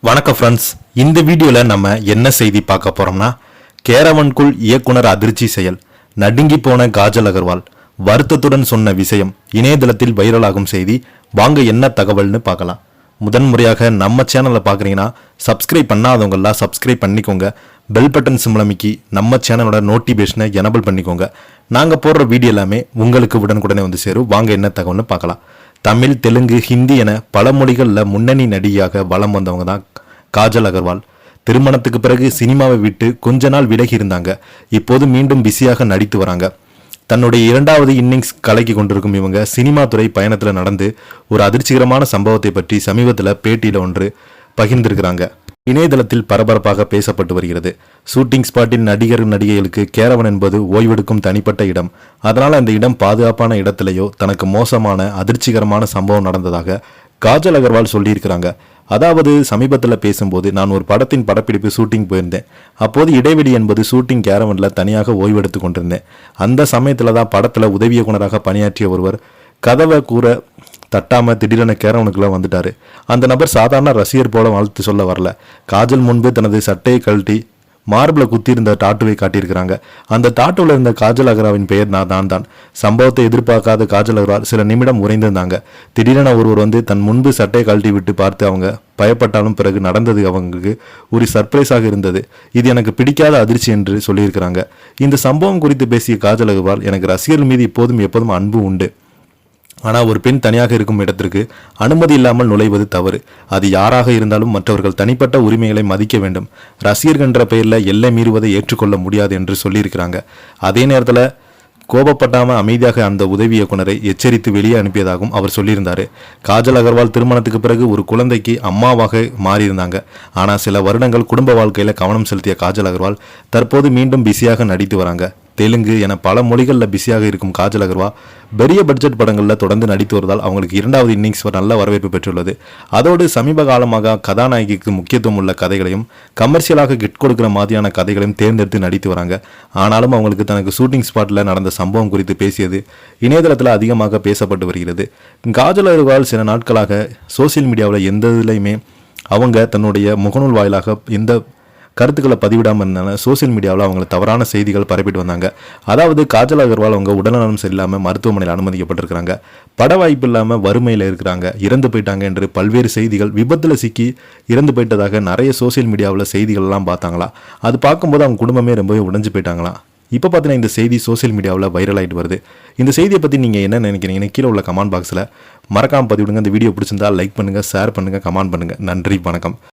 வணக்கம் ஃப்ரெண்ட்ஸ், இந்த வீடியோவில் நம்ம என்ன செய்தி பார்க்க போறோம்னா, கேரவனுக்குள் இயக்குனர் அதிர்ச்சி செயல், நடுங்கி போன காஜல் அகர்வால் வருத்தத்துடன் சொன்ன விஷயம் இணையதளத்தில் வைரலாகும் செய்தி. வாங்க என்ன தகவல்னு பார்க்கலாம். முதன்முறையாக நம்ம சேனலை பார்க்குறீங்கன்னா சப்ஸ்கிரைப் பண்ணாதவங்கெல்லாம் சப்ஸ்கிரைப் பண்ணிக்கோங்க. பெல் பட்டன் சிம்லமிக்கி நம்ம சேனலோட நோட்டிஃபிகேஷனை எனபிள் பண்ணிக்கோங்க. நாங்கள் போடுற வீடியோ எல்லாமே உங்களுக்கு உடனுக்குடனே வந்து சேரும். வாங்க என்ன தகவல்னு பார்க்கலாம். தமிழ், தெலுங்கு, ஹிந்தி என பல மொழிகளில் முன்னணி நடிகையாக வலம் வந்தவங்க தான் காஜல் அகர்வால். திருமணத்துக்கு பிறகு சினிமாவை விட்டு கொஞ்ச நாள் விலகி இருந்தாங்க. இப்போது மீண்டும் பிஸியாக நடித்து வராங்க. தன்னுடைய இரண்டாவது இன்னிங்ஸ் கலக்கி கொண்டிருக்கும் இவங்க சினிமா துறை பயணத்தில் நடந்து ஒரு அதிர்ச்சிகரமான சம்பவத்தை பற்றி சமீபத்தில் பேட்டியில் ஒன்று பகிர்ந்திருக்கிறாங்க. இணையதளத்தில் பரபரப்பாக பேசப்பட்டு வருகிறது. ஷூட்டிங் ஸ்பாட்டில் நடிகர் நடிகைகளுக்கு கேரவன் என்பது ஓய்வெடுக்கும் தனிப்பட்ட இடம். அதனால் அந்த இடம் பாதுகாப்பான இடத்திலேயோ தனக்கு மோசமான அதிர்ச்சிகரமான சம்பவம் நடந்ததாக காஜல் அகர்வால் சொல்லியிருக்கிறாங்க. அதாவது சமீபத்தில் பேசும்போது, நான் ஒரு படத்தின் படப்பிடிப்பு ஷூட்டிங் போயிருந்தேன். அப்போது இடைவெளி என்பது ஷூட்டிங் கேரவனில் தனியாக ஓய்வெடுத்து கொண்டிருந்தேன். அந்த சமயத்தில் தான் படத்தில் உதவி இயக்குனராக பணியாற்றிய ஒருவர் கதவை கூற தட்டாம திடீரென கேரவனுக்குள்ள வந்துட்டாரு. அந்த நபர் சாதாரண ரசிகர் போல வாழ்த்து சொல்ல வரல. காஜல் முன்பு தனது சட்டையை கழட்டி மார்பில் குத்தியிருந்த டாட்டுவை காட்டியிருக்கிறாங்க. அந்த டாட்டுவில் இருந்த காஜல் அகர்வாலின் பெயர் நான் தான். சம்பவத்தை எதிர்பார்க்காத காஜல் அகர்வால் சில நிமிடம் உறைந்திருந்தாங்க. திடீரென ஒருவர் வந்து தன் முன்பு சட்டையை கழட்டி விட்டு பார்த்து அவங்க பயப்பட்டாலும் பிறகு நடந்தது அவங்களுக்கு ஒரு சர்ப்ரைஸாக இருந்தது. இது எனக்கு பிடிக்காத அதிர்ச்சி என்று சொல்லியிருக்கிறாங்க. இந்த சம்பவம் குறித்து பேசிய காஜல் அகர்வால், எனக்கு ரசிகர்கள் மீது எப்போதும் அன்பு உண்டு. ஆனால் ஒரு பெண் தனியாக இருக்கும் இடத்திற்கு அனுமதி இல்லாமல் நுழைவது தவறு. அது யாராக இருந்தாலும் மற்றவர்கள் தனிப்பட்ட உரிமைகளை மதிக்க வேண்டும். ரசிகர்கள் என்ற பெயரில் எல்லை மீறுவதை ஏற்றுக்கொள்ள முடியாது என்று சொல்லியிருக்கிறாங்க. அதே நேரத்தில் கோபப்பட்டாமல் அமைதியாக அந்த உதவி இயக்குனரை எச்சரித்து வெளியே அனுப்பியதாகவும் அவர் சொல்லியிருந்தார். காஜல் அகர்வால் திருமணத்துக்கு பிறகு ஒரு குழந்தைக்கு அம்மாவாக மாறியிருந்தாங்க. ஆனால் சில வருடங்கள் குடும்ப வாழ்க்கையில் கவனம் செலுத்திய காஜல் அகர்வால் தற்போது மீண்டும் பிஸியாக நடித்து வராங்க. தெலுங்கு என பல மொழிகளில் பிஸியாக இருக்கும் காஜல் அகர்வால் பெரிய பட்ஜெட் படங்களில் தொடர்ந்து நடித்து வருவதால் அவங்களுக்கு இரண்டாவது இன்னிங்ஸ் நல்ல வரவேற்பு பெற்றுள்ளது. அதோடு சமீப காலமாக கதாநாயகிக்கு முக்கியத்துவம் உள்ள கதைகளையும் கமர்ஷியலாக கிட் கொடுக்கிற மாதிரியான கதைகளையும் தேர்ந்தெடுத்து நடித்து வராங்க. ஆனாலும் அவங்களுக்கு தனக்கு ஷூட்டிங் ஸ்பாட்டில் நடந்த சம்பவம் குறித்து பேசியது இணையதளத்தில் அதிகமாக பேசப்பட்டு வருகிறது. காஜல் அகர்வால் சில நாட்களாக சோசியல் மீடியாவில் எந்த இதுலையுமே அவங்க தன்னுடைய முகநூல் வாயிலாக எந்த கருத்துக்களை பதிவிடாமல் இருந்தாங்க. சோசியல் மீடியாவில் அவங்களை தவறான செய்திகள் பரப்பிட்டு வந்தாங்க. அதாவது காஜல் அகர்வால் அவங்க உடல்நலம் சரியில்லாமல் மருத்துவமனையில் அனுமதிக்கப்பட்டிருக்கிறாங்க. பட வாய்ப்பு இல்லாமல் வறுமையில் இருக்கிறாங்க, இறந்து போயிட்டாங்க என்று பல்வேறு செய்திகள், விபத்தில் சிக்கி இறந்து போயிட்டதாக நிறைய சோசியல் மீடியாவில் செய்திகள்லாம் பார்த்தாங்களா. அது பார்க்கும்போது அவங்க குடும்பமே ரொம்பவே உடைஞ்சு போயிட்டாங்களாம். இப்போ பார்த்தீங்கன்னா இந்த செய்தி சோசியல் மீடியாவில் வைரல் ஆகிட்டு வருது. இந்த செய்தியை பற்றி நீங்கள் என்ன நினைக்கிறீங்கன்னு கீழே உள்ள கமெண்ட் பாக்ஸில் மறக்காமல் பதிவிடுங்க. இந்த வீடியோ பிடிச்சிருந்தால் லைக் பண்ணுங்கள், ஷேர் பண்ணுங்கள், கமெண்ட் பண்ணுங்கள். நன்றி, வணக்கம்.